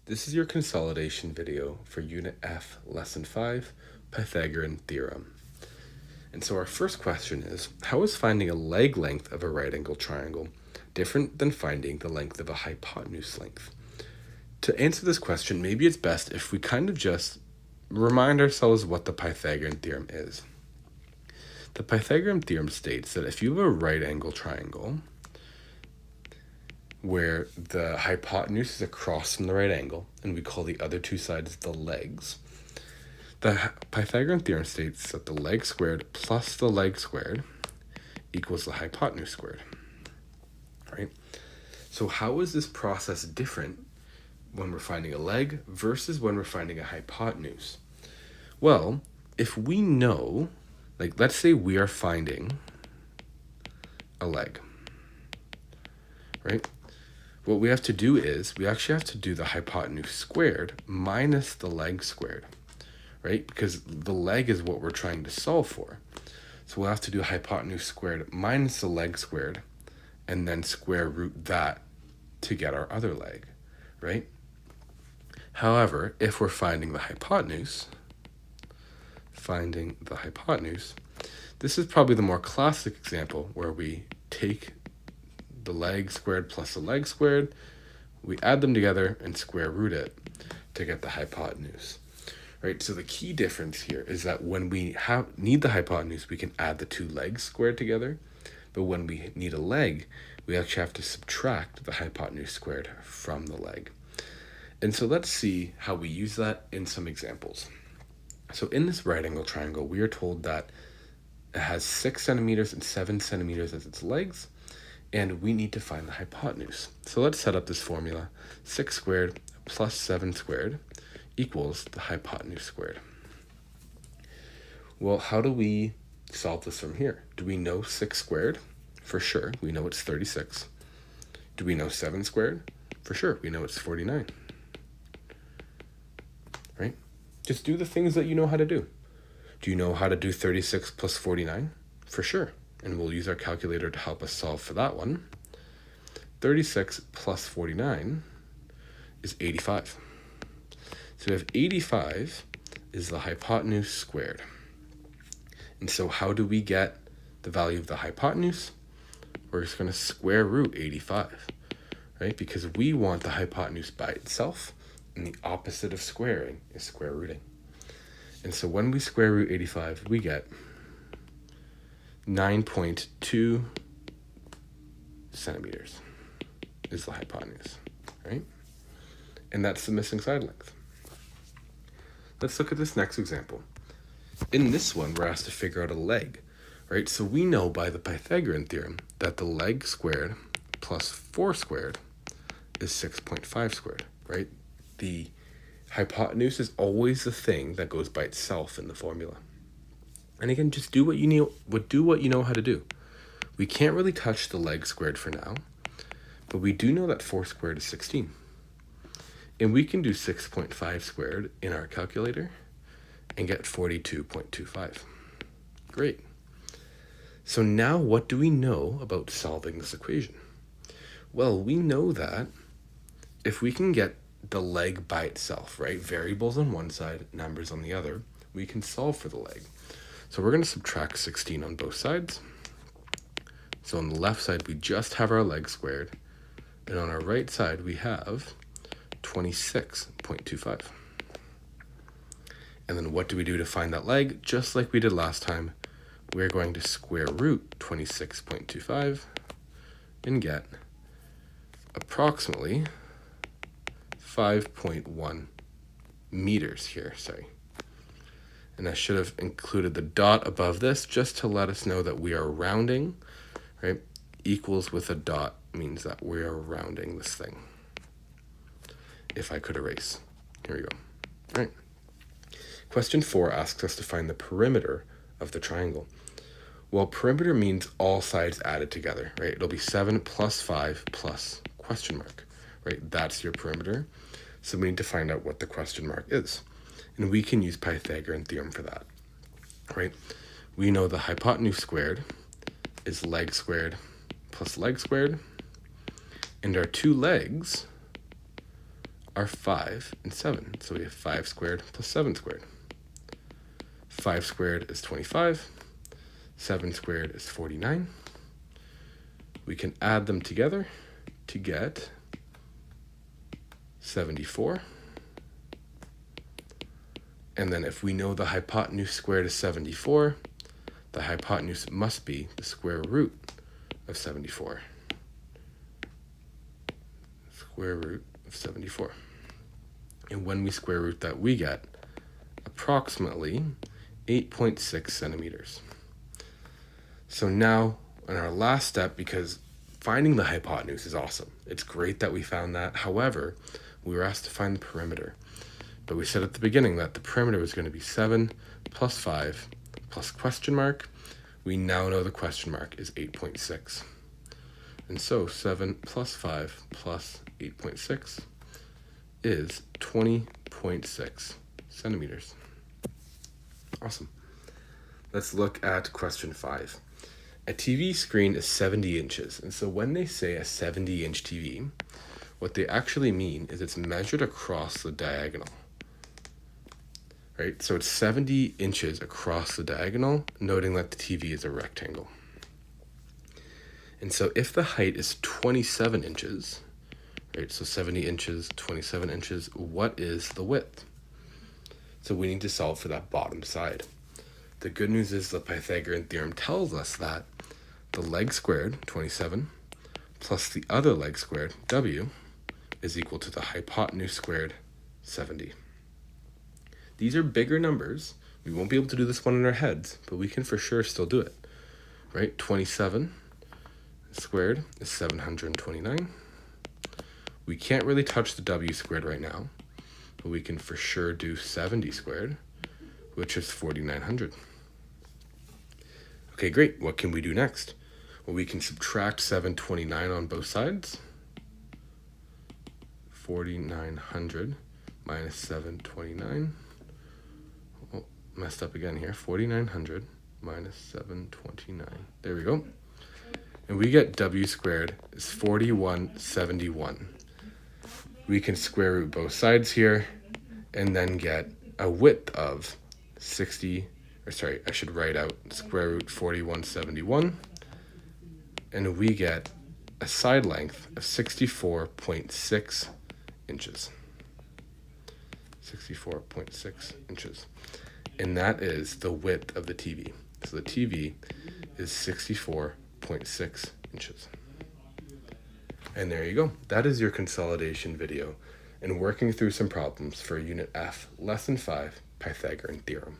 This is your consolidation video for Unit F, Lesson 5, Pythagorean Theorem. And so our first question is, how is finding a leg length of a right-angled triangle different than finding the length of a hypotenuse length? To answer this question, maybe it's best if we kind of just remind ourselves what the Pythagorean theorem is. The Pythagorean theorem states that if you have a right-angled triangle where the hypotenuse is across from the right angle, and we call the other two sides the legs, the Pythagorean theorem states that the leg squared plus the leg squared equals the hypotenuse squared, right? So how is this process different when we're finding a leg versus when we're finding a hypotenuse? Well, if we know, like let's say we are finding a leg, right? What we have to do is we actually have to do the hypotenuse squared minus the leg squared, right? Because the leg is what we're trying to solve for. So we'll have to do hypotenuse squared minus the leg squared and then square root that to get our other leg, right? However, if we're finding the hypotenuse, this is probably the more classic example where we take the leg squared plus the leg squared, we add them together and square root it to get the hypotenuse, right? So the key difference here is that when we need the hypotenuse, we can add the two legs squared together, but when we need a leg, we actually have to subtract the hypotenuse squared from the leg. And so let's see how we use that in some examples. So in this right angle triangle, we are told that it has 6 centimeters and 7 centimeters as its legs, and we need to find the hypotenuse. So let's set up this formula. 6 squared plus 7 squared equals the hypotenuse squared. Well, how do we solve this from here? Do we know 6 squared? For sure, we know it's 36. Do we know 7 squared? For sure, we know it's 49. Right? Just do the things that you know how to do. Do you know how to do 36 plus 49? For sure. And we'll use our calculator to help us solve for that one. 36 plus 49 is 85. So we have 85 is the hypotenuse squared. And so how do we get the value of the hypotenuse? We're just going to square root 85, right? Because we want the hypotenuse by itself, and the opposite of squaring is square rooting. And so when we square root 85, we get 9.2 centimeters is the hypotenuse, right? And that's the missing side length. Let's look at this next example. In this one, we're asked to figure out a leg, right? So we know by the Pythagorean theorem that the leg squared plus 4 squared is 6.5 squared, right? The hypotenuse is always the thing that goes by itself in the formula. And again, just do what you know how to do. We can't really touch the leg squared for now, but we do know that 4 squared is 16. And we can do 6.5 squared in our calculator and get 42.25. Great. So now what do we know about solving this equation? Well, we know that if we can get the leg by itself, right? Variables on one side, numbers on the other, we can solve for the leg. So we're going to subtract 16 on both sides. So on the left side, we just have our leg squared. And on our right side, we have 26.25. And then what do we do to find that leg? Just like we did last time, we're going to square root 26.25 and get approximately 5.1 meters here, And I should have included the dot above this just to let us know that we are rounding, right? Equals with a dot means that we are rounding this thing. If I could erase. Here we go. All right. Question 4 asks us to find the perimeter of the triangle. Well, perimeter means all sides added together, right? It'll be 7 plus 5 plus question mark, right? That's your perimeter. So we need to find out what the question mark is. And we can use Pythagorean theorem for that, right? We know the hypotenuse squared is leg squared plus leg squared. And our two legs are 5 and 7. So we have 5 squared plus 7 squared. 5 squared is 25. 7 squared is 49. We can add them together to get 74. And then if we know the hypotenuse squared is 74, the hypotenuse must be the square root of 74. Square root of 74. And when we square root that, we get approximately 8.6 centimeters. So now, in our last step, because finding the hypotenuse is awesome. It's great that we found that. However, we were asked to find the perimeter. But we said at the beginning that the perimeter was going to be 7 plus 5 plus question mark. We now know the question mark is 8.6. And so 7 plus 5 plus 8.6 is 20.6 centimeters. Awesome. Let's look at question 5. A TV screen is 70 inches. And so when they say a 70-inch TV, what they actually mean is it's measured across the diagonal. Right? So it's 70 inches across the diagonal, noting that the TV is a rectangle. And so if the height is 27 inches, right, so 70 inches, 27 inches, what is the width? So we need to solve for that bottom side. The good news is the Pythagorean theorem tells us that the leg squared, 27, plus the other leg squared, w, is equal to the hypotenuse squared, 70. These are bigger numbers. We won't be able to do this one in our heads, but we can for sure still do it, right? 27 squared is 729. We can't really touch the w squared right now, but we can for sure do 70 squared, which is 4,900. Okay, great. What can we do next? Well, we can subtract 729 on both sides. 4,900 minus 729. Oh, messed up again here. 4,900 minus 729. There we go. And we get w squared is 4171. We can square root both sides here and then get a width of 60, or sorry, I should write out square root 4171. And we get a side length of 64.6 inches. 64.6 inches. And that is the width of the TV. So the TV is 64.6 inches. And there you go. That is your consolidation video and working through some problems for Unit F, Lesson 5, Pythagorean Theorem.